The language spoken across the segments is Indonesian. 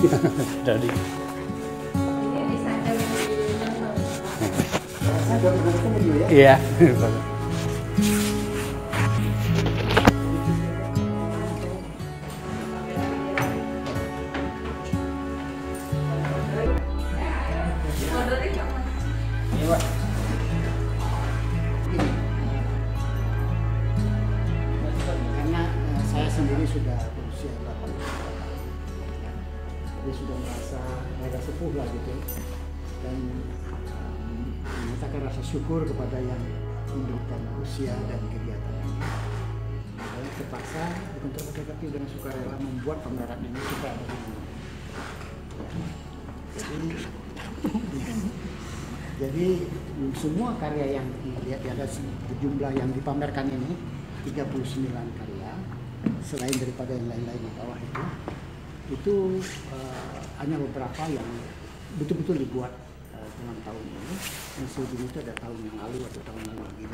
Jadi. Iya. Karena saya sendiri sudah berusia 8 tahun, jadi sudah merasa agak sepuh lah gitu, dan menyatakan rasa syukur kepada yang mendukung usia dan kegiatan ini. Saya terpaksa bukan terpaksa tapi dengan sukarela membuat pameran ini supaya ada jadi semua karya yang dilihat ada jumlah yang dipamerkan ini 39 karya, selain daripada yang lain-lain di bawah itu hanya beberapa yang betul-betul dibuat dalam tahun ini, yang sebelum itu ada tahun yang lalu atau tahun lalu lagi.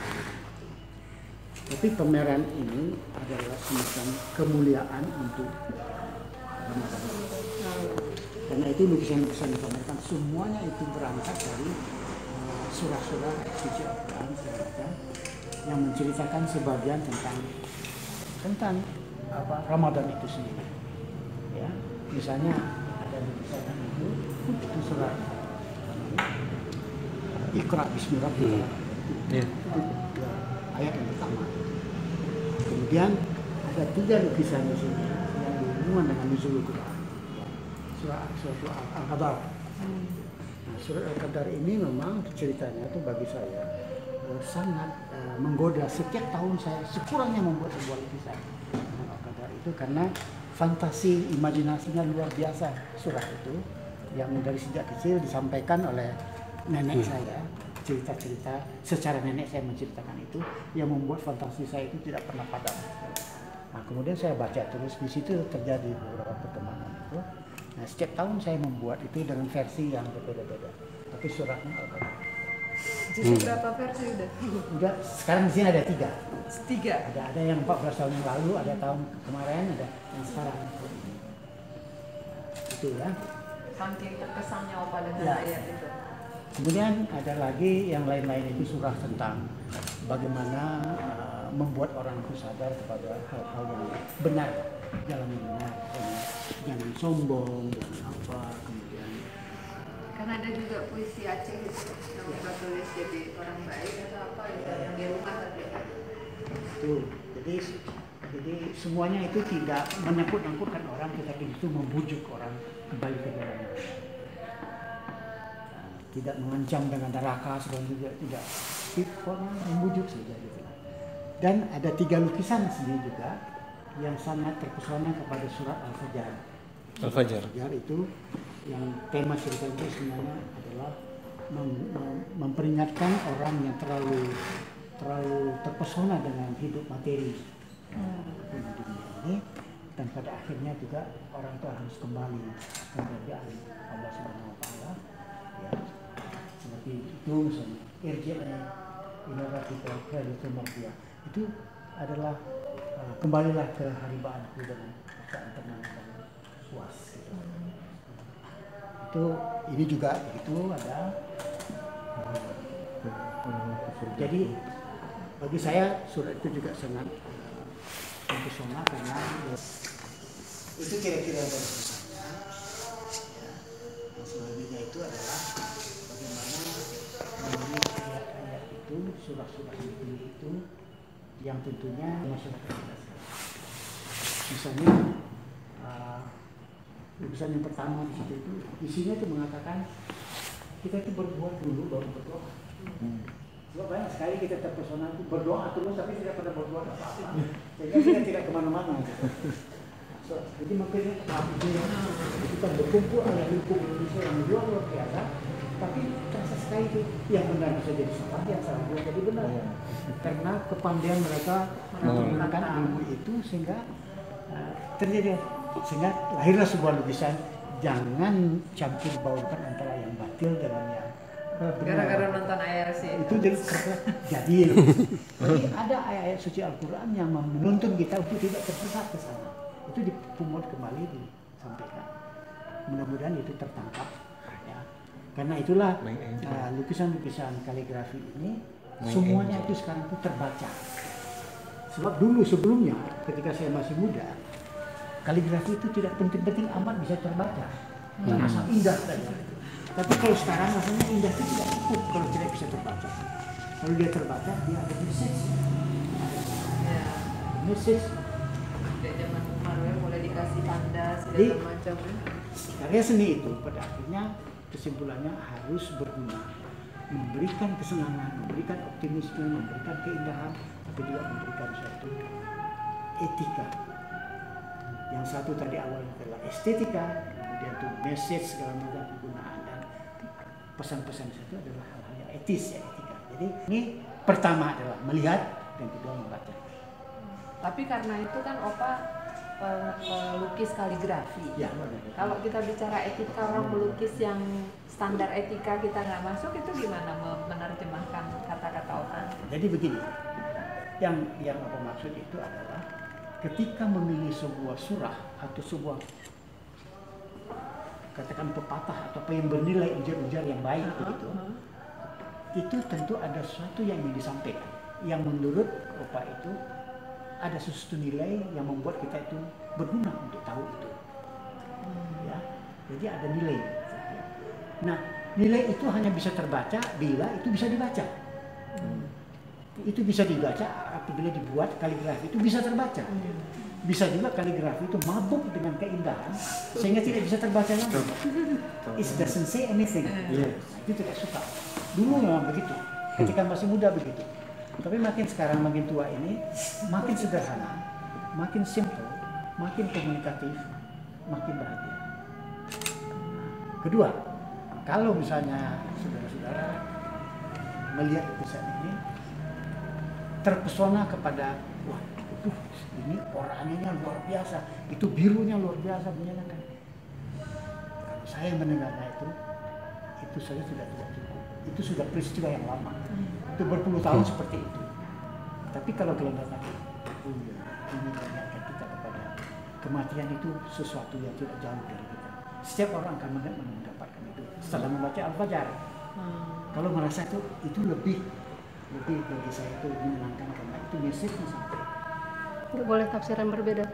Tapi pameran ini adalah semacam kemuliaan untuk Ramadan. Karena itu lukisan-lukisan yang dipamerkan semuanya itu berangkat dari surah-surah suci Al-Quran yang menceritakan sebagian tentang Ramadan itu sendiri. Ya, misalnya ada lukisan itu surah Iqra bismi rabbika. Ayat yang pertama. Kemudian ada 3 lukisan di sini yang berhubungan dengan nuzul Quran. Surah Al-Qadar. Nah, surah Al-Qadar ini memang ceritanya itu bagi saya sangat menggoda. Setiap tahun saya sekurangnya membuat sebuah lukisan dengan Al-Qadar itu karena fantasi imajinasinya luar biasa. Surah itu yang dari sejak kecil disampaikan oleh nenek saya, cerita-cerita secara nenek saya menceritakan itu yang membuat fantasi saya itu tidak pernah padam. Nah, kemudian saya baca terus, di situ terjadi beberapa perkembangan itu. Nah, setiap tahun saya membuat itu dengan versi yang berbeda-beda. Tapi suratnya Al-Qadar. Jadi berapa versi udah? Udah, sekarang di sini ada 3. 3. Ada yang 14 tahun yang lalu, ada tahun kemarin, ada yang sekarang. Itu ya. Saking terkesannya Opa dengan ayat itu. Kemudian ada lagi yang lain-lain itu surah tentang bagaimana membuat orang itu sadar kepada hal-hal yang benar, jalan yang benar, jangan sombong, jangan apa, kemudian. Karena ada juga puisi Aceh itu yang Opa tulis jadi orang baik atau apa gitu, yang di rumah tadi. Itu, jadi semuanya itu tidak menyangkut-nyangkutkan orang, tetapi itu membujuk orang kembali ke jalan yang benar. Tidak mengancam dengan neraka segala juga tidak, pokoknya membujuk saja gitu. Dan ada 3 lukisan sendiri juga yang sangat terpesona kepada surat Al-Fajr. Al-Fajr itu yang tema cerita itu sebenarnya adalah memperingatkan orang yang terlalu terpesona dengan hidup materi di dunia ini, dan pada akhirnya juga orang itu harus kembali kepada Allah Subhanahu Wa Taala. Ya. Seperti itu misalnya irji'na ila rabbika itu marji'a. Itu adalah kembalilah ke haribaanku dengan perasaan tenang dan puas gitu. Itu ini juga begitu ada. Jadi bagi saya surat itu juga sangat mempesona karena itu kira-kira dari selanjutnya itu adalah ayat-ayat itu, surah-surah itu yang tentunya masyarakat kita sekarang. Misalnya lukisan yang pertama di situ itu isinya itu mengatakan kita itu berbuat dulu baru berdoa. Sebab banyak sekali kita terpesona itu berdoa terus tapi tidak pernah berbuat apa-apa, sehingga kita tidak kemana-mana. Gitu. Jadi makanya kita berkumpul ada hukum Indonesia yang luar biasa. Tapi terasa sekali itu yang benar bisa jadi salah, yang salah juga jadi benar. Karena kepandaian mereka menggunakan ilmu itu sehingga terjadi, sehingga lahirlah sebuah lukisan jangan campur baurkan antara yang batil dengan yang benar. Gara-gara nonton IRC itu jadi ada ayat-ayat suci Al-Quran yang menuntun kita untuk tidak tersesat ke sana. Itu dipungut kembali disampaikan. mudah-mudahan itu tertangkap ya. Karena itulah lukisan-lukisan kaligrafi ini semuanya itu sekarang itu terbaca. Sebab dulu sebelumnya ketika saya masih muda, kaligrafi itu tidak penting-penting amat bisa terbaca. Asal indah saja. Tapi kalau sekarang rasanya indah itu tidak cukup kalau tidak bisa terbaca. Kalau dia terbaca, dia ada message. Ya. Message. Dari zaman Marvel boleh dikasih tanda Jadi, segala macam. karya seni itu pada akhirnya kesimpulannya harus berguna, memberikan kesenangan, memberikan optimisme, memberikan keindahan, tapi juga memberikan suatu etika. Yang satu tadi awalnya adalah estetika, kemudian itu message segala macam penggunaan, dan pesan-pesan itu adalah hal-hal yang etis ya, etika. Jadi ini pertama adalah melihat, dan kedua membaca. Tapi karena itu kan Opa pelukis kaligrafi. Ya, kalau kita bicara etika, orang melukis yang standar etika kita nggak masuk, itu gimana menerjemahkan kata-kata Opa? Jadi begini, yang apa maksud itu adalah ketika memilih sebuah surah atau sebuah katakan pepatah atau apa yang bernilai ujar-ujar yang baik begitu, itu tentu ada sesuatu yang ingin disampaikan, yang menurut Opa itu ada sesuatu nilai yang membuat kita itu berguna untuk tahu itu. Ya, jadi ada nilai. Nah, nilai itu hanya bisa terbaca bila itu bisa dibaca. Itu bisa dibaca apabila dibuat kaligrafi itu bisa terbaca. Bisa juga kaligrafi itu mabuk dengan keindahan sehingga tidak bisa terbaca lagi. It doesn't say anything. Nah, itu tidak suka. Dulu memang begitu. Ketika masih muda begitu. Tapi makin sekarang makin tua ini makin sederhana, makin simple, makin komunikatif, makin bahagia. Kedua, kalau misalnya saudara-saudara melihat lukisan ini terpesona kepada, wah, ini orangnya luar biasa, itu birunya luar biasa menyenangkan. Kalau saya mendengarnya itu saja sudah tidak cukup. Itu sudah peristiwa yang lama. Itu berpuluh tahun seperti itu. Tapi kalau kalian datang, ini mengingatkan kita kepada kematian itu sesuatu yang tidak jauh dari kita. Setiap orang akan mendapatkan itu setelah membaca Al-Fajr. Kalau merasa itu lebih bagi saya itu menyenangkan karena itu message-nya sampai. Nggak boleh tafsiran berbeda.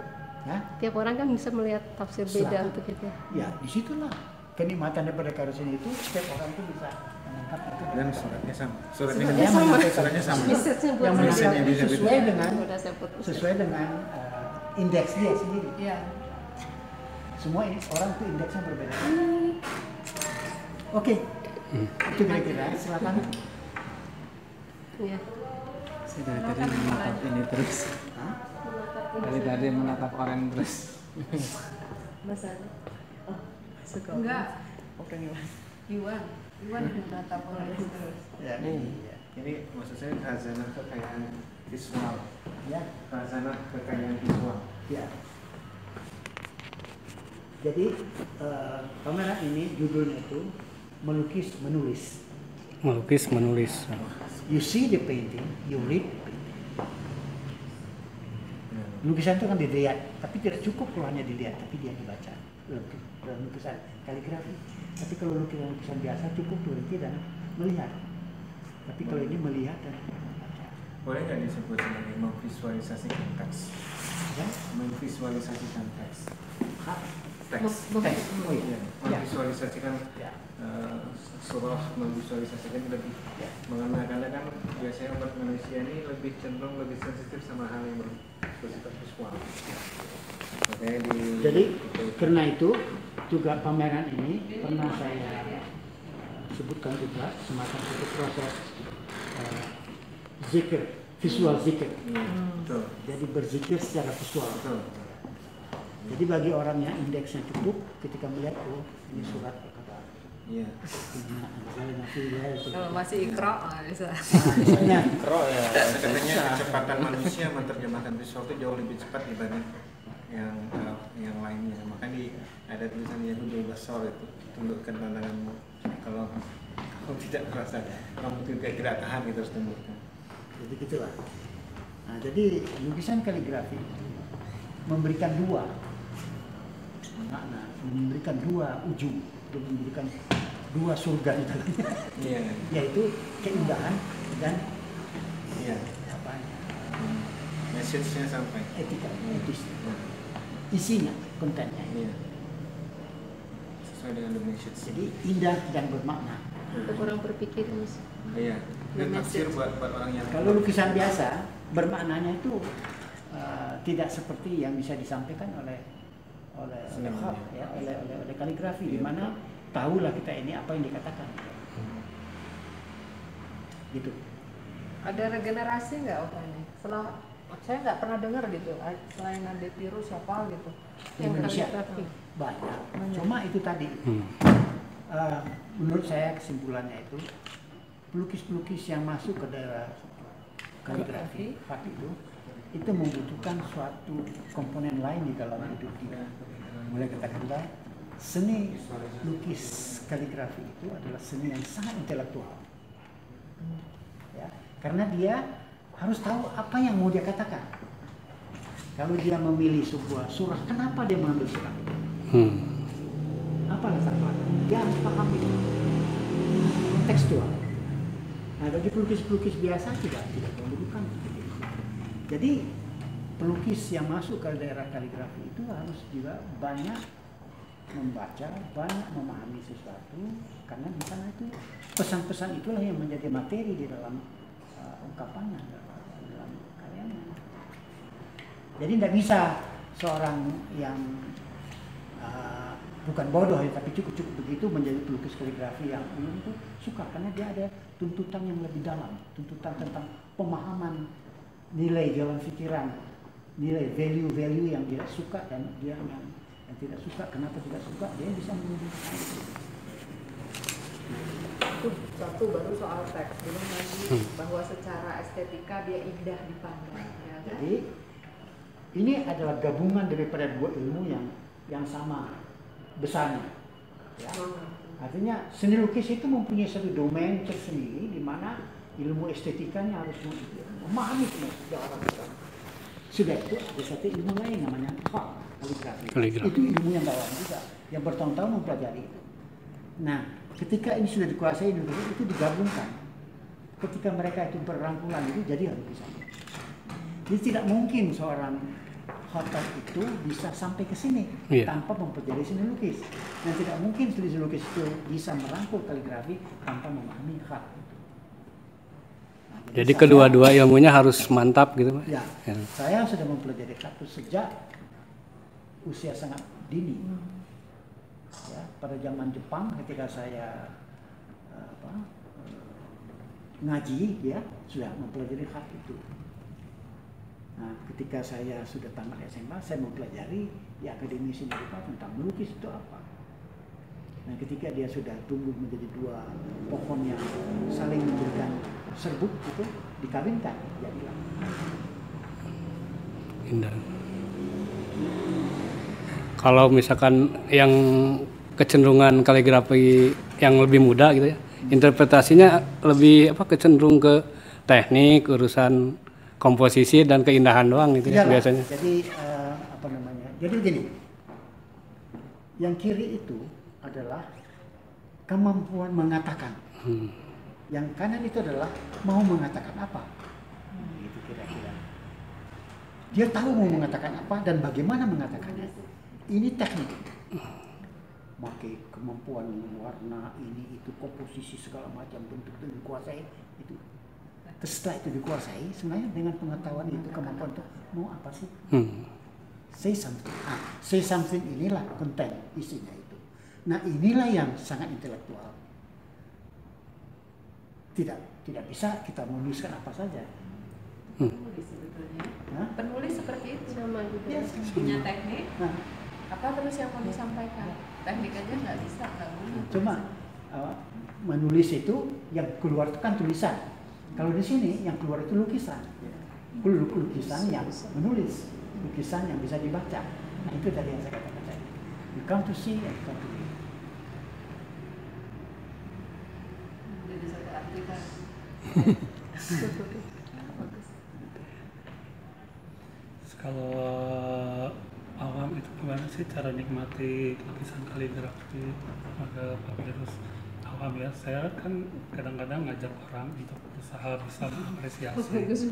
Hah? Tiap orang kan bisa melihat tafsir beda untuk itu. Ya, disitulah kenikmatan daripada karya seni itu, setiap orang itu bisa menangkap itu. Dan suratnya sama. Suratnya sama. Message-nya buat yang saya. menangkap Sesuai dengan indeks dia sendiri. Iya. Semua ini orang itu indeksnya berbeda. Oke, itu kira-kira. Silakan. Iya. Saya dari tadi menatap ini terus. Dari tadi menatap orang terus. Masa? Enggak. Iwan menatap orang terus. Ya, Ini maksud saya khazanah kekayaan visual. ya, Khazanah kekayaan visual. ya. Jadi pameran ini judulnya itu melukis menulis. Melukis menulis. You see the painting, you read the painting. Lukisan itu kan dilihat, tapi tidak cukup kalau hanya dilihat, tapi dia dibaca. Lukisan kaligrafi. Tapi kalau lukisan biasa cukup berhenti dan melihat. Tapi kalau ini melihat dan membaca. Boleh nggak disebut sebagai memvisualisasikan teks? Ya? Memvisualisasikan teks. Teks. Teks. Oh iya. Memvisualisasikan Ya. surah, memvisualisasikan lebih mengenai kan biasanya umat manusia ini lebih cenderung lebih sensitif sama hal yang bersifat visual. Makanya Jadi karena itu juga pameran ini pernah saya sebutkan juga semacam itu proses zikir, visual zikir. Betul. Jadi berzikir secara visual. Betul. Jadi bagi orang yang indeksnya cukup, ketika melihat ini surat kata Iya. Kalau masih ikro, bisa. misalnya Katanya kecepatan manusia menerjemahkan visual itu jauh lebih cepat dibanding yang lainnya. Makanya ada tulisan Yahudi Basor itu, tundukkan pandanganmu. Kalau tidak merasa kamu tidak tahan, itu harus tundukkan. jadi gitulah. Nah, jadi lukisan kaligrafi memberikan dua makna, memberikan dua ujung, memberikan dua surga di dalamnya, yaitu keindahan dan message-nya sampai, etika, etis, isinya, kontennya. Sesuai dengan the message. Jadi indah dan bermakna. Untuk orang berpikir Mas. Iya. Dan tafsir buat orang yang. Kalau lukisan biasa bermaknanya itu tidak seperti yang bisa disampaikan oleh kaligrafi, di mana tahulah kita ini apa yang dikatakan. Gitu. Ada regenerasi nggak ini? Setelah saya nggak pernah dengar gitu. Selain Ade Piru siapa gitu? Yang kaligrafi banyak. Cuma itu tadi. Menurut saya kesimpulannya pelukis-pelukis yang masuk ke daerah kaligrafi itu membutuhkan suatu komponen lain di dalam hidup dia. Mulai katakanlah seni lukis kaligrafi itu adalah seni yang sangat intelektual, ya, karena dia harus tahu apa yang mau dia katakan. Kalau dia memilih sebuah surah, kenapa dia mengambil surah itu? Apa latar belakang? Dia harus paham itu kontekstual. Nah, bagi pelukis-pelukis biasa tidak memerlukan seperti itu. Jadi pelukis yang masuk ke daerah kaligrafi itu harus juga banyak membaca, banyak memahami sesuatu, karena di sana itu pesan-pesan itulah yang menjadi materi di dalam ungkapannya, dalam karyanya. Jadi tidak bisa seorang yang bukan bodoh ya, tapi cukup begitu menjadi pelukis kaligrafi yang umum itu suka, karena dia ada tuntutan yang lebih dalam, tuntutan tentang pemahaman nilai jalan pikiran, nilai value yang dia suka, dan dia yang tidak suka, kenapa tidak suka, dia bisa menunjukkan itu. Itu satu, baru soal teks, belum lagi bahwa secara estetika dia indah dipandang. Ya, kan? Jadi ini adalah gabungan daripada dua ilmu yang sama besarnya. Ya. Artinya seni lukis itu mempunyai satu domain tersendiri di mana ilmu estetikanya harus memahami sejarah besar. Sudah itu ada satu ilmu lain namanya kaligrafi. Itu ilmu yang dalam juga, yang bertahun-tahun mempelajari itu. Nah, ketika ini sudah dikuasai itu digabungkan. Ketika mereka itu berangkulan itu jadi lukisan. Jadi tidak mungkin seorang khotot itu bisa sampai ke sini tanpa mempelajari seni lukis, dan tidak mungkin seni lukis itu bisa merangkul kaligrafi tanpa memahami khat. Nah, jadi kedua-dua ilmunya harus mantap gitu, Pak. Ya. Saya sudah mempelajari khat sejak usia sangat dini. Ya, pada zaman Jepang ketika saya ngaji, ya sudah mempelajari khat itu. Nah, ketika saya sudah tamat SMA, saya mempelajari di Akademi Seni Rupa tentang melukis itu apa. Nah, ketika dia sudah tumbuh menjadi dua pohon yang saling memberikan serbuk itu dikawinkan, jadilah. Indah. Kalau misalkan yang kecenderungan kaligrafi yang lebih muda gitu ya, interpretasinya lebih kecenderung ke teknik, urusan komposisi dan keindahan doang itu ya, biasanya. Jadi Jadi begini. Yang kiri itu adalah kemampuan mengatakan. Yang kanan itu adalah mau mengatakan apa. Gitu kira-kira. Dia tahu mau mengatakan apa dan bagaimana mengatakannya. Ini teknik. Pakai kemampuan warna ini itu komposisi segala macam bentuk itu dikuasai itu. Terus setelah itu dikuasai, sebenarnya dengan pengetahuan itu kemampuan untuk mau apa sih? Say something. Say something inilah konten isinya itu. Nah, inilah yang sangat intelektual. Tidak bisa kita menuliskan apa saja. Penulis sebetulnya. Penulis seperti itu sama juga. Ya, punya teknik. Apa terus yang mau disampaikan? Teknik aja nggak bisa, nggak boleh. Cuma menulis itu yang keluar itu kan tulisan. Kalau di sini yang keluar itu lukisan. Lukisan yang menulis, lukisan yang bisa dibaca. Nah, itu tadi yang saya katakan tadi. You come to see and you come to read. Jadi satu artikan. Kalau awam itu gimana sih cara nikmati lukisan kaligrafi pada papirus awam ya? Saya kan kadang-kadang ngajak orang untuk berusaha bisa mengapresiasi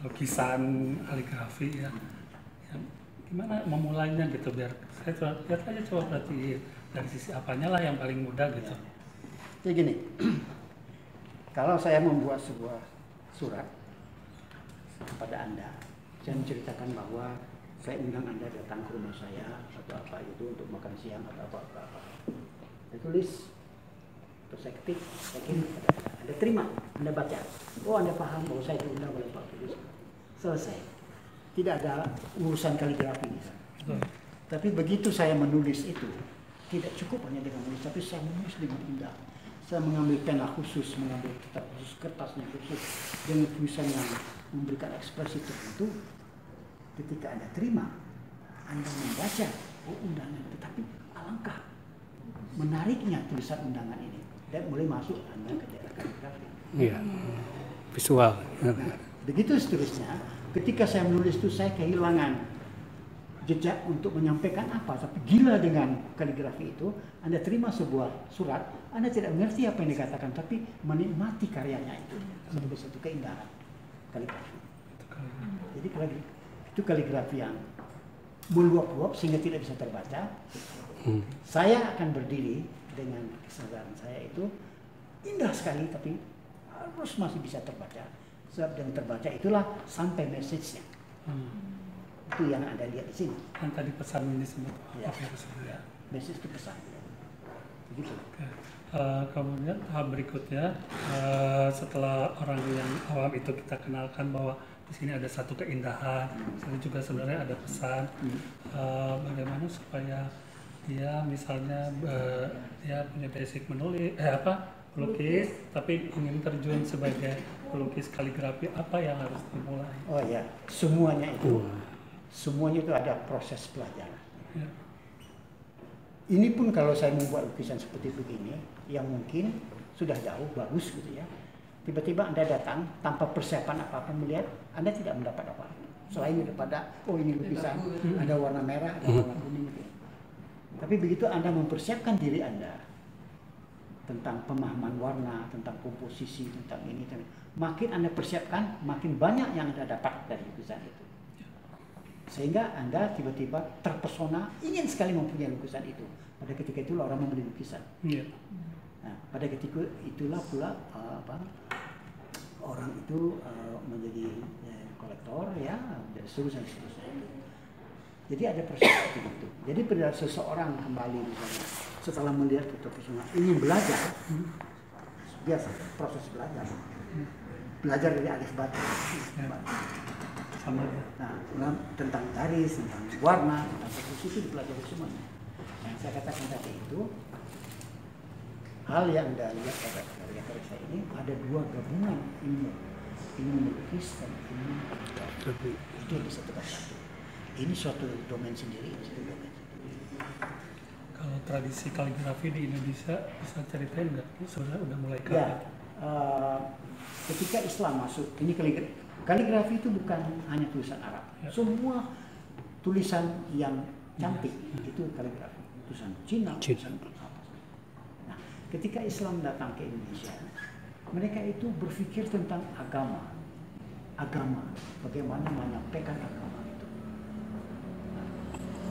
lukisan kaligrafi ya. Gimana memulainya gitu biar saya lihat aja coba berarti dari sisi apanya lah yang paling mudah gitu. Jadi gini, kalau saya membuat sebuah surat kepada Anda, saya menceritakan bahwa saya undang Anda datang ke rumah saya atau apa itu untuk makan siang atau apa. Saya tulis, terus saya ketik, saya kirim kepada Anda terima, Anda baca. Oh, Anda paham bahwa saya diundang oleh Pak Firus. Selesai. Tidak ada urusan kaligrafi di sana. Tapi begitu saya menulis itu, tidak cukup hanya dengan menulis, tapi saya menulis dengan indah. Saya mengambil pena khusus, mengambil kitab khusus, kertasnya khusus, dengan tulisan yang memberikan ekspresi tertentu. Ketika Anda terima, Anda membaca undangan, tetapi alangkah menariknya tulisan undangan ini. Dan mulai masuk Anda ke daerah kaligrafi. Iya, visual. Nah, begitu seterusnya. Ketika saya menulis itu, saya kehilangan jejak untuk menyampaikan apa. Tapi gila dengan kaligrafi itu, Anda terima sebuah surat, Anda tidak mengerti apa yang dikatakan, tapi menikmati karyanya itu sebagai satu keindahan kaligrafi. Jadi itu kaligrafi yang meluap-luap sehingga tidak bisa terbaca. Saya akan berdiri dengan kesadaran saya itu indah sekali, tapi harus masih bisa terbaca. Sebab yang terbaca itulah sampai message-nya. Itu yang Anda lihat di sini. Yang tadi pesan ini disebut Ya. ya. Message itu pesan. Begitu. Kemudian tahap berikutnya, setelah orang yang awam itu kita kenalkan bahwa di sini ada satu keindahan, sini juga sebenarnya ada pesan. Bagaimana supaya dia misalnya dia punya basic menulis, pelukis, tapi ingin terjun sebagai pelukis kaligrafi, apa yang harus dimulai? Oh ya, semuanya itu ada proses pelajaran. Ya. Ini pun kalau saya membuat lukisan seperti begini, yang mungkin sudah jauh, bagus gitu ya. Tiba-tiba Anda datang tanpa persiapan apa-apa melihat, Anda tidak mendapat apa-apa. Selain daripada, oh ini lukisan, ada warna merah, ada warna kuning gitu. Tapi begitu Anda mempersiapkan diri Anda tentang pemahaman warna, tentang komposisi, tentang ini, makin Anda persiapkan, makin banyak yang Anda dapat dari lukisan itu. Sehingga Anda tiba-tiba terpesona, ingin sekali mempunyai lukisan itu. Pada ketika itulah orang membeli lukisan. Yeah. Nah, pada ketika itulah pula orang itu menjadi kolektor, ya, dan seterusnya. Jadi ada proses seperti itu. Jadi pada seseorang kembali misalnya setelah melihat foto personal ingin belajar, biasa proses belajar dari alif bata. Nah, tentang garis, tentang warna, tentang komposisi itu dipelajari semuanya. Yang saya katakan tadi itu hal yang Anda lihat pada karya-karya saya ini ada dua gabungan ilmu melukis dan ilmu kaligrafi. Itu yang bisa kita satu. Ini suatu domain sendiri, ini suatu domain sendiri. Kalau tradisi kaligrafi di Indonesia bisa ceritain nggak? Sebenarnya udah mulai Ya, ketika Islam masuk, ini kaligrafi itu bukan hanya tulisan Arab. Ya. Semua tulisan yang cantik itu kaligrafi. Tulisan Cina, tulisan apa. Nah, ketika Islam datang ke Indonesia, mereka itu berpikir tentang agama, bagaimana menyampaikan agama.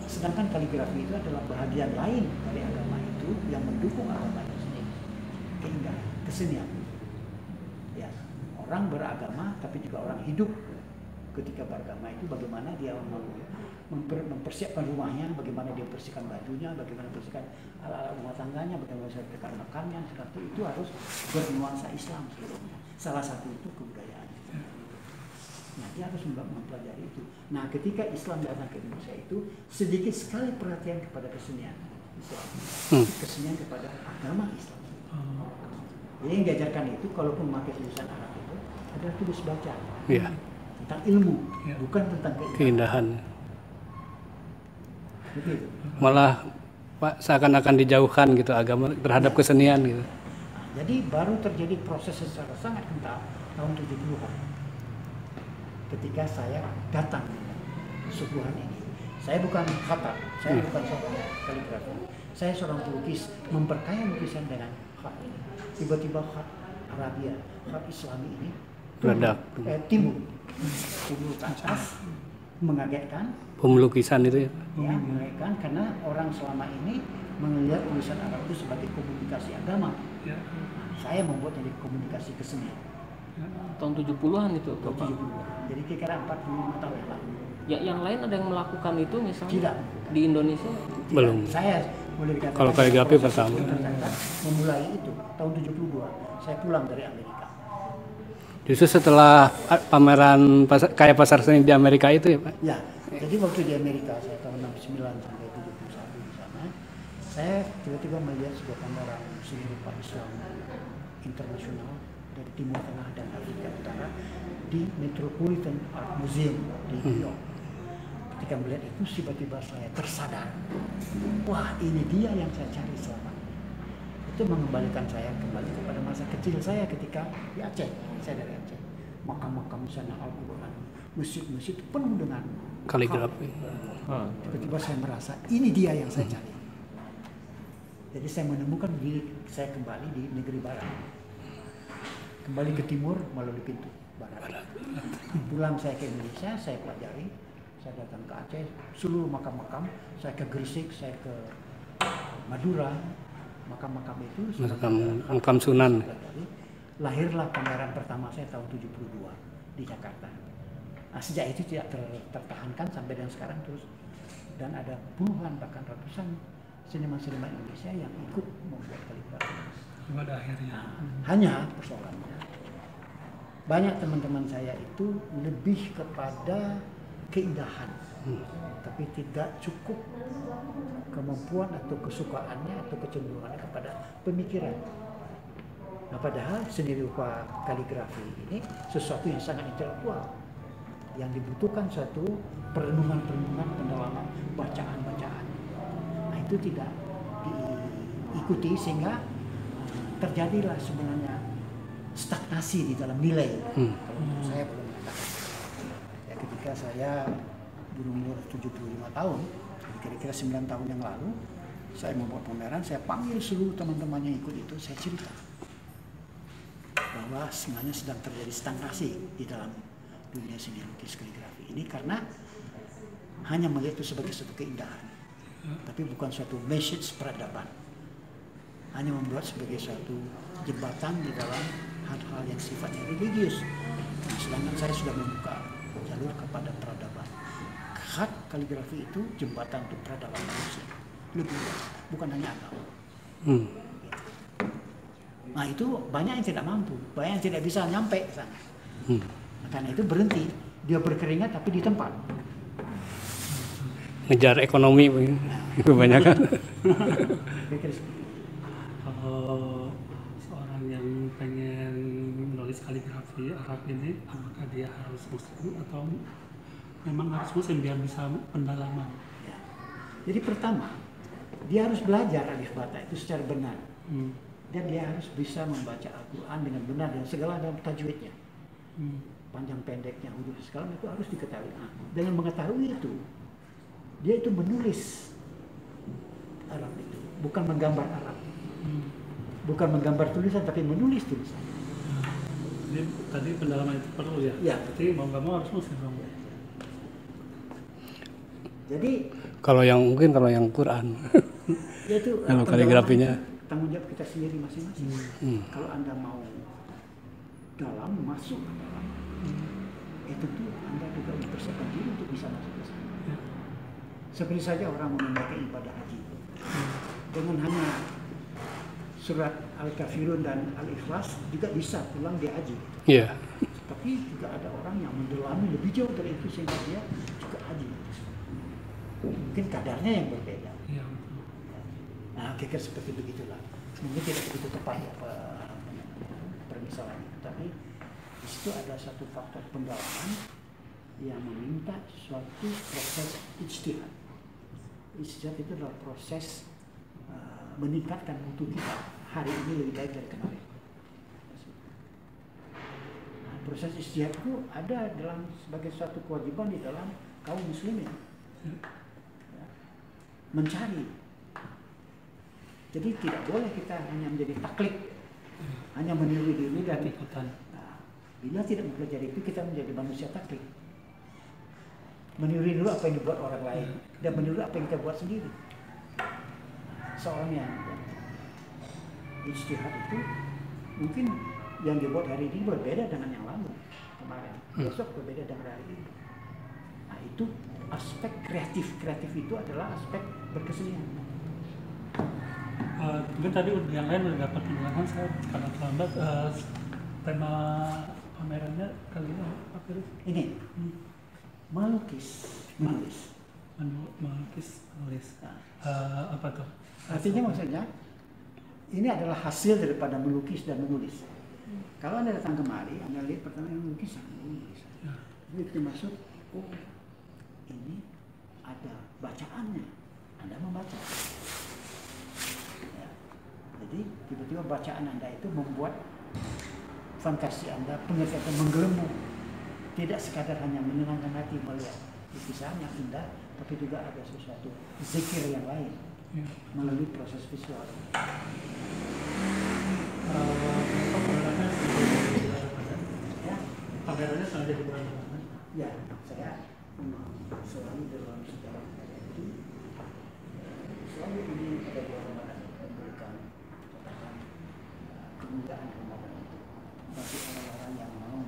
Sedangkan kaligrafi itu adalah bahagian lain dari agama itu yang mendukung agama itu sendiri. Keindahan, kesenian. Ya, orang beragama tapi juga orang hidup ketika beragama itu bagaimana dia mempersiapkan rumahnya, bagaimana dia membersihkan bajunya, bagaimana membersihkan alat-alat rumah tangganya, bagaimana membersihkan makannya, itu harus bernuansa Islam seluruhnya. Salah satu itu kebudayaan. Nah, dia harus mempelajari itu. Nah, ketika Islam datang ke Indonesia itu sedikit sekali perhatian kepada kesenian Islam, kesenian kepada agama Islam. Jadi yang diajarkan itu, kalaupun memakai tulisan Arab itu adalah tulis baca tentang ilmu, bukan tentang keindahan. Begitu. Malah Pak seakan-akan dijauhkan gitu agama terhadap kesenian gitu. Nah, jadi baru terjadi proses secara sangat kental tahun 70-an. Ketika saya datang ke subuhan ini, Saya bukan khatam, saya bukan seorang kaligrafi. Saya seorang pelukis, memperkaya lukisan dengan khat. Tiba-tiba khat Arabia, khat Islami ini Meledak. timbul ke atas, mengagetkan. Pemelukisan itu ya. Ya, mengagetkan karena orang selama ini melihat tulisan Arab itu sebagai komunikasi agama. Ya. Saya membuat jadi komunikasi kesenian. Tahun 70-an itu Bapak. 70. Jadi kira-kira 45 tahun yang lalu. Ya, yang lain ada yang melakukan itu misalnya Tidak. di Indonesia? Belum. Saya boleh dikatakan Kalau kaligrafi proses pertama. itu ternyata memulai itu tahun 72. Saya pulang dari Amerika. Justru setelah pameran kayak pasar seni di Amerika itu ya Pak? Ya, jadi waktu di Amerika saya tahun 69 sampai 71 di sana, saya tiba-tiba melihat sebuah pameran seni rupa Islam internasional dari Timur Tengah dan Afrika Utara di Metropolitan Art Museum di New York. Ketika melihat itu tiba-tiba saya tersadar, wah ini dia yang saya cari selama ini. Itu mengembalikan saya kembali kepada masa kecil saya ketika di Aceh. Saya dari Aceh. Makam-makam sana Al-Quran, masjid-masjid penuh dengan Kaligrafi. Tiba-tiba saya merasa ini dia yang saya cari. Jadi saya menemukan diri saya kembali di negeri barat. Kembali ke timur melalui pintu barat. Pulang saya ke Indonesia, saya pelajari. Saya datang ke Aceh, seluruh makam-makam. Saya ke Gresik, saya ke Madura. Makam-makam itu Makam Sunan. Lahirlah pameran pertama saya tahun 72 di Jakarta. Nah, sejak itu tidak tertahankan sampai dan sekarang terus. Dan ada puluhan bahkan ratusan seniman-seniman Indonesia yang ikut membuat kaligrafi. Pada akhirnya. Hanya persoalannya, banyak teman-teman saya itu lebih kepada keindahan, tapi tidak cukup kemampuan atau kesukaannya atau kecenderungannya kepada pemikiran. Nah, padahal seni rupa kaligrafi ini sesuatu yang sangat intelektual, yang dibutuhkan suatu perenungan-perenungan, pendalaman, bacaan-bacaan. Nah, itu tidak diikuti sehingga terjadilah sebenarnya stagnasi di dalam nilai. Kalau menurut saya belum mengatakan. Ya, ketika saya berumur 75 tahun, kira-kira 9 tahun yang lalu, saya membuat pameran, saya panggil seluruh teman-teman yang ikut itu, saya cerita bahwa sebenarnya sedang terjadi stagnasi di dalam dunia seni lukis kaligrafi ini karena hanya melihat itu sebagai suatu keindahan, tapi bukan suatu message peradaban. Hanya membuat sebagai suatu jembatan di dalam hal-hal yang sifatnya religius. Nah, sedangkan saya sudah membuka jalur kepada peradaban. Hak kaligrafi itu jembatan untuk peradaban manusia. Lebih luas, bukan hanya agama. Nah, itu banyak yang tidak mampu, banyak yang tidak bisa nyampe ke sana. Nah, karena itu berhenti, dia berkeringat tapi di tempat. Ngejar ekonomi kebanyakan. Kalau seorang yang pengen menulis kaligrafi Arab ini, apakah dia harus muslim atau memang harus muslim biar bisa pendalaman? Ya. Jadi pertama, dia harus belajar alif bata itu secara benar. Dan dia harus bisa membaca Al-Quran dengan benar dan segala dalam tajwidnya. Panjang pendeknya, huruf segala itu harus diketahui. Nah, dengan mengetahui itu, dia itu menulis Arab itu, bukan menggambar Arab. Bukan menggambar tulisan, tapi menulis tulisan. Jadi tadi pendalaman itu perlu ya? Ya. Berarti mau nggak mau harus muslim dong. Jadi kalau yang Quran. yaitu Kalau kaligrafinya tanggung jawab kita sendiri masing-masing. Kalau Anda mau dalam masuk ke dalam, itu tuh Anda juga mempersiapkan diri untuk bisa masuk ke sana. Seperti saja orang menunaikan ibadah haji. Dengan hanya surat Al-Kafirun dan Al-Ikhlas juga bisa pulang dia haji. Iya. Tapi juga ada orang yang mendalami lebih jauh dari itu sehingga dia juga haji. Mungkin kadarnya yang berbeda. Iya. Nah, kira-kira seperti begitulah. Mungkin tidak begitu tepat ya permisalan itu, tapi di situ ada satu faktor pendalaman yang meminta suatu proses ijtihad. Ijtihad itu adalah proses meningkatkan mutu kita hari ini lebih baik dari kemarin. Nah, proses ijtihad itu ada dalam sebagai suatu kewajiban di dalam kaum muslimin. mencari. Jadi tidak boleh kita hanya menjadi taklid, hanya meniru diri dan ikutan. Nah, bila tidak mempelajari itu kita menjadi manusia taklid. Meniru dulu apa yang dibuat orang lain dan meniru apa yang kita buat sendiri. Seorang yang ijtihad itu mungkin yang dibuat hari ini berbeda dengan yang lalu kemarin, besok berbeda dengan hari ini. Nah itu aspek kreatif itu adalah aspek berkesenian. Mungkin tadi yang lain udah dapat penjelasan, saya karena terlambat. Tema pamerannya kali ini apa Firuz? Ini melukis, menulis. Menulis. Apa tuh? Artinya maksudnya ini adalah hasil daripada melukis dan menulis. Kalau Anda datang kemari, Anda lihat pertama yang lukisan. Jadi kita masuk, oh ini ada bacaannya, Anda membaca. Ya. Jadi tiba-tiba bacaan Anda itu membuat fantasi Anda, pengertian menggelembung. Tidak sekadar hanya menyenangkan hati melihat lukisan yang indah, tapi juga ada sesuatu zikir yang lain melalui proses visual. Pamerannya sengaja di bulan Ramadan. Ya, saya selalu dalam sejarah saya itu selalu ini pada bulan Ramadan memberikan kemudahan Ramadan itu bagi orang-orang yang mau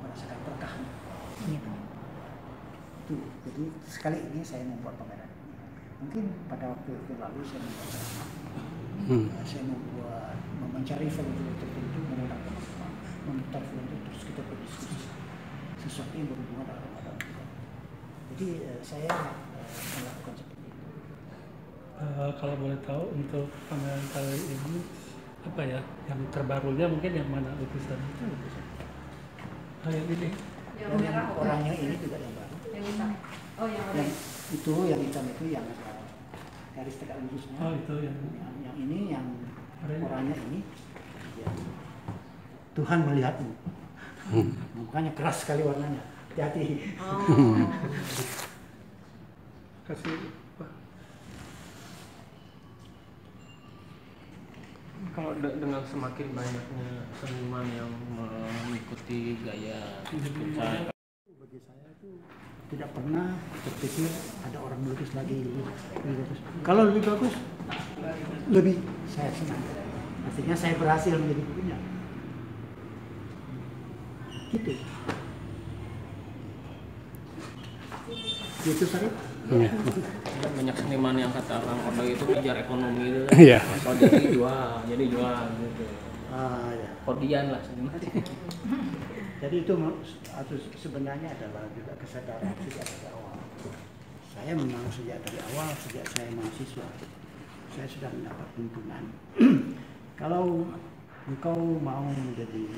merasakan berkahnya. Itu, jadi sekali ini saya membuat pameran. Mungkin pada waktu lalu saya membuat mencari film-film tertentu, mengundang teman-teman, memutar film itu terus kita berdiskusi sesuatu yang berhubungan dengan Ramadan. Jadi saya melakukan seperti itu. Kalau boleh tahu untuk pameran kali ini apa ya? Yang terbarunya mungkin yang mana lukisan itu? Yang ini. Yang merah. Orangnya ini juga yang baru. Yang hitam. Oh yang yang itu yang hitam itu yang garis tegak lurusnya. Oh itu yang ini yang orangnya ini. Ya. Tuhan melihatmu. Makanya keras sekali warnanya. Hati-hati. Kasih apa? Kalau dengan semakin banyaknya seniman yang mengikuti gaya sketsa, bagi saya itu tidak pernah terpikir ada orang melukis lagi lebih bagus. Kalau lebih bagus, lebih saya senang. Artinya saya berhasil menjadi punya. Gitu. Gitu Sarip. banyak seniman yang kata orang Odo itu ngejar ekonomi itu. Iya. Oh, jadi jual gitu. Ya. Kodian lah seniman. Jadi itu sebenarnya adalah juga kesadaran sejak dari awal. Saya memang sejak dari awal, sejak saya mahasiswa, saya sudah mendapat tuntunan. Kalau engkau mau menjadi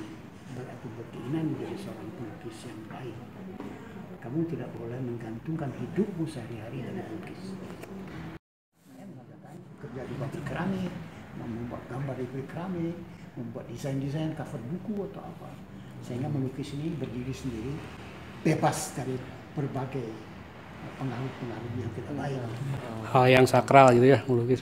berkeinginan menjadi seorang pelukis yang baik, kamu tidak boleh menggantungkan hidupmu sehari-hari dengan lukis. Saya mengatakan kerja di pabrik keramik, membuat gambar di pabrik keramik, membuat desain-desain cover buku atau apa. Sehingga melukis ini berdiri sendiri, bebas dari berbagai pengaruh-pengaruh yang tidak baik. Hal yang sakral gitu ya melukis.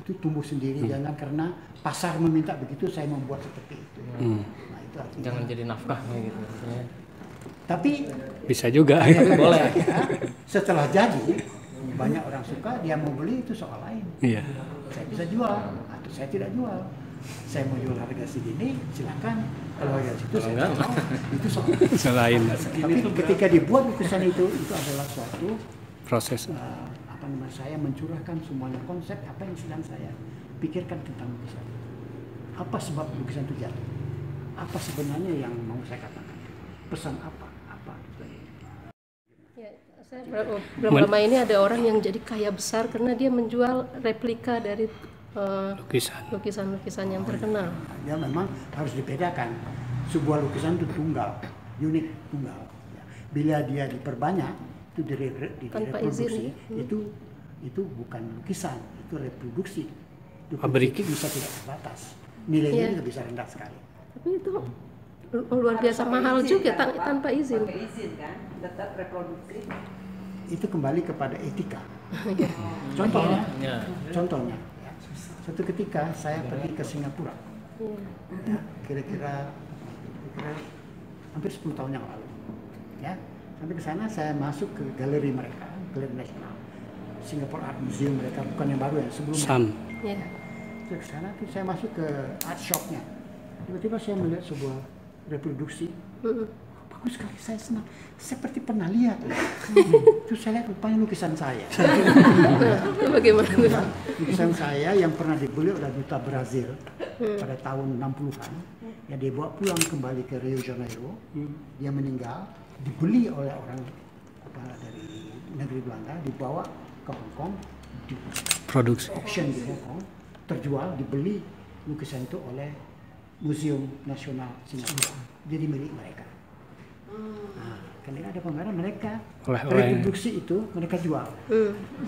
Itu tumbuh sendiri, jangan karena pasar meminta begitu saya membuat seperti itu. Nah, itu artinya, Jangan jadi nafkah gitu. Tapi Bisa juga. Boleh. Setelah jadi banyak orang suka, dia mau beli itu soal lain. Iya. Saya bisa jual atau saya tidak jual. Saya mau jual harga segini, silakan. Kalau harga situ saya enggak, jual. Itu soal Selain Tapi ketika dibuat lukisan itu adalah suatu proses. apa namanya, saya mencurahkan semuanya konsep apa yang sedang saya pikirkan tentang lukisan. Apa sebab lukisan itu jatuh? Apa sebenarnya yang mau saya katakan? Pesan apa? Ya, saya belum lama ini ada orang yang jadi kaya besar karena dia menjual replika dari lukisan-lukisan yang terkenal. Ya memang harus dibedakan. Sebuah lukisan itu tunggal, unik tunggal. Ya. Bila dia diperbanyak, itu Tanpa direproduksi, izin. itu bukan lukisan, itu reproduksi. Itu Pabrik. itu bisa tidak terbatas. Nilainya Iya. juga bisa rendah sekali. Tapi itu luar biasa mahal juga tanpa izin. Tanpa izin kan, tetap reproduksi. itu kembali kepada etika. Contohnya, Ya. contohnya, ya, suatu ketika saya pergi ke Singapura, ya, kira-kira hampir 10 tahun yang lalu, ya. Sampai ke sana saya masuk ke galeri mereka, galeri nasional, Singapore Art Museum mereka, bukan yang baru, yang sebelumnya. Sam. Ya. Terus ke sana tuh saya masuk ke art shopnya, tiba-tiba saya melihat sebuah reproduksi. Bagus sekali, saya senang. Seperti pernah lihat. Terus saya lihat rupanya lukisan saya. Itu bagaimana? Lukisan saya yang pernah dibeli oleh duta Brazil pada tahun 60-an. Ya, dia bawa pulang kembali ke Rio de Janeiro. Dia meninggal, dibeli oleh orang dari negeri Belanda, dibawa ke Hong Kong, di Produksi. auction di Hong Kong, terjual, dibeli lukisan itu oleh Museum Nasional Singapura. Jadi milik mereka. Nah, ketika ada pameran mereka reproduksi itu mereka jual.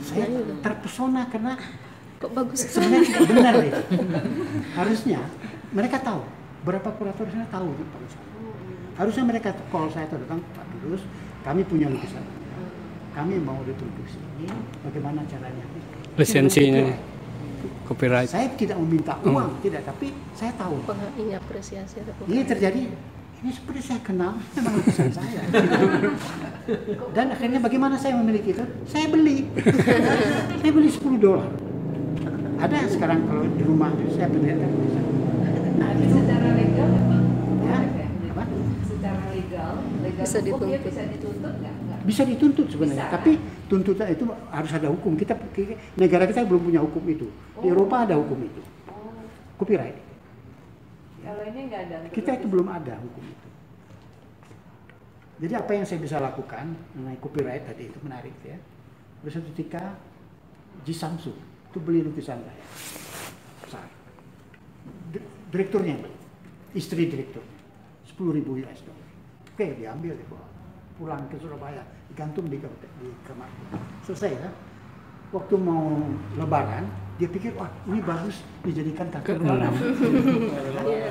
Saya terpesona karena Kok bagus sebenarnya tidak benar itu. Harusnya mereka tahu, berapa kurator sana tahu itu pada saya. Harusnya mereka call saya datang, Pak Dirus, kami punya lukisan, kami mau reproduksi ini, bagaimana caranya? Lisensinya, copyright. Saya tidak meminta uang, tidak, tapi saya tahu. ini apresiasi atau Ini terjadi, ini seperti saya kenal, memang lukisan saya. Dan akhirnya bagaimana saya memiliki itu? Saya beli. Saya beli $10. Ada sekarang kalau di rumah saya perlihatkan lukisan. Nah, Tapi itu secara legal memang ya, boleh ya? apa? Secara legal Bisa hukum dia dituntut. bisa dituntut nggak? Bisa dituntut sebenarnya, Bisa, tapi tuntutan itu harus ada hukum. Negara kita belum punya hukum itu. Di Eropa ada hukum itu. Copyright. Kalau ini nggak ada. Kita itu belum ada hukum itu. Jadi apa yang saya bisa lakukan mengenai copyright tadi itu menarik ya. Pada suatu ketika Ji Samsu itu beli lukisan saya. Besar. Direkturnya, istri direktur, 10.000 US dollar. Oke, diambil dibawa pulang ke Surabaya, digantung di kamar. Selesai ya. Waktu mau Lebaran, dia pikir wah ini bagus dijadikan kartu Lebaran.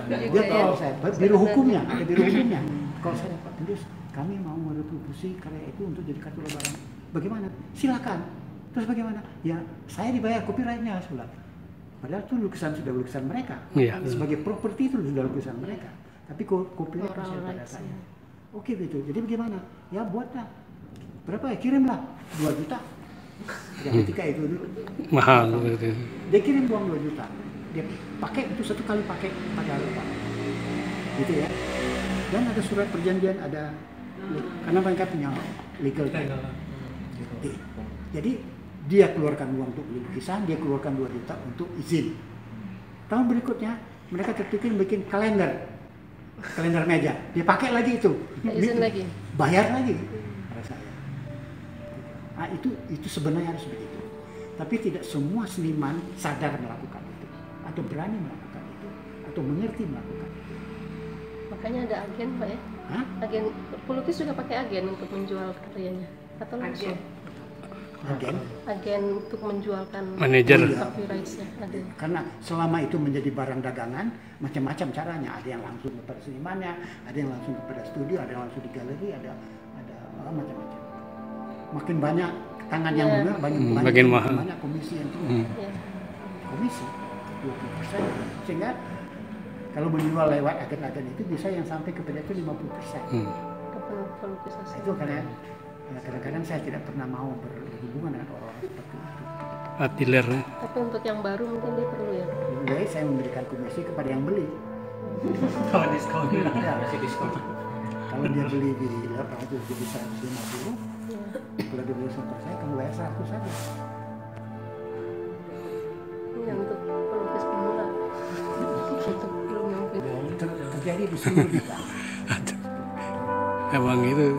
Dia call saya, biro hukumnya, ada biro hukumnya. Kalau saya Pak Tendus, kami mau mereproduksi karya itu untuk jadi kartu Lebaran. Bagaimana? Silakan. Terus bagaimana? Ya saya dibayar copyrightnya sudah. Padahal itu sudah lukisan mereka. Iya. Sebagai properti itu sudah lukisan mereka. Tapi copyright masih pada saya. Oke begitu. Jadi bagaimana? Ya buatlah. Berapa ya? Kirimlah 2 juta. Ya, ketika itu dulu. Mahal berarti. Dia kirim uang 2 juta. Dia pakai itu satu kali pakai pada lupa. Gitu ya. Dan ada surat perjanjian, ada karena mereka punya legal. Jadi dia keluarkan uang untuk beli lukisan, dia keluarkan 2 juta untuk izin. Tahun berikutnya mereka terpikir bikin kalender meja, dia pakai lagi itu, izin lagi, bayar lagi pada saya. Nah itu sebenarnya harus begitu. Tapi tidak semua seniman sadar melakukan itu, atau berani melakukan itu, atau mengerti melakukan itu. Makanya ada agen Pak ya? Hah? Agen pelukis juga pakai agen untuk menjual karyanya atau langsung? Agen untuk menjualkan manajer copyright-nya ada. Karena selama itu menjadi barang dagangan, macam-macam caranya. Ada yang langsung kepada senimannya, ada yang langsung kepada studio, ada yang langsung di galeri, ada macam-macam. Makin banyak tangan yang benar, banyak komisi yang tinggi. Komisi 20%. Sehingga kalau menjual lewat agen-agen itu bisa yang sampai kepada itu 50%. Itu karena kadang-kadang saya tidak pernah mau berhubungan dengan orang seperti itu. Dealer. Tapi untuk yang baru mungkin dia perlu ya. Lebih baik saya memberikan komisi kepada yang beli. Kalau diskon. Ya, Masih diskon. kalau dia beli di 800 jadi 150, kalau dia beli 100 saya kamu bayar 100 saja. Ini untuk pelukis pemula. Untuk belum mungkin. Terjadi di seluruh kita. Emang itu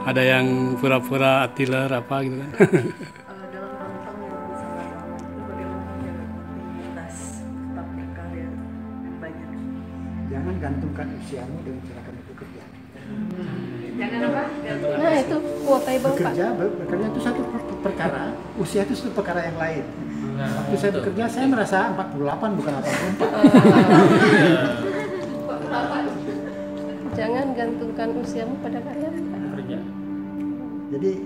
ada yang pura-pura dealer apa gitu kan. Dalam rangka yang bersama itu bagaimana menjaga komunitas tetap berkarya dan banyak. Jangan gantungkan usiamu dengan cara kamu bekerja. Jangan apa? Nah itu quotable Pak. Bekerja itu satu perkara, usia itu satu perkara yang lain. Waktu saya bekerja saya merasa 48 bukan 84. Jangan gantungkan usiamu pada karya Pak. Jadi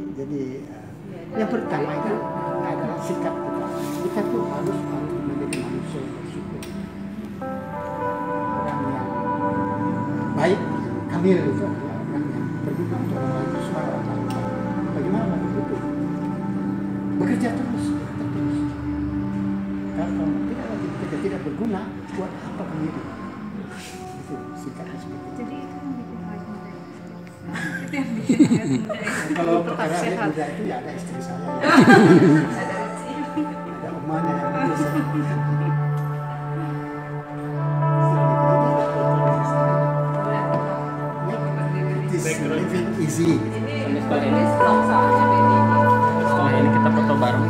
Yang pertama itu adalah sikap kita. Kita tuh harus menjadi manusia yang bersyukur. Orang yang baik, kamil itu adalah orang yang berguna untuk orang lain, suara orang lain. Bagaimana begitu? Bekerja terus. Kalau tidak lagi bekerja tidak berguna, buat apa kamu hidup? Itu sikapnya seperti itu. Jadi itu yang bikin awet muda. Itu yang bikin awet muda. Kalau perkara awet muda itu ya ada istri saya. Ada umanya yang bisa. Living easy. Ini setelah ini kita foto bareng.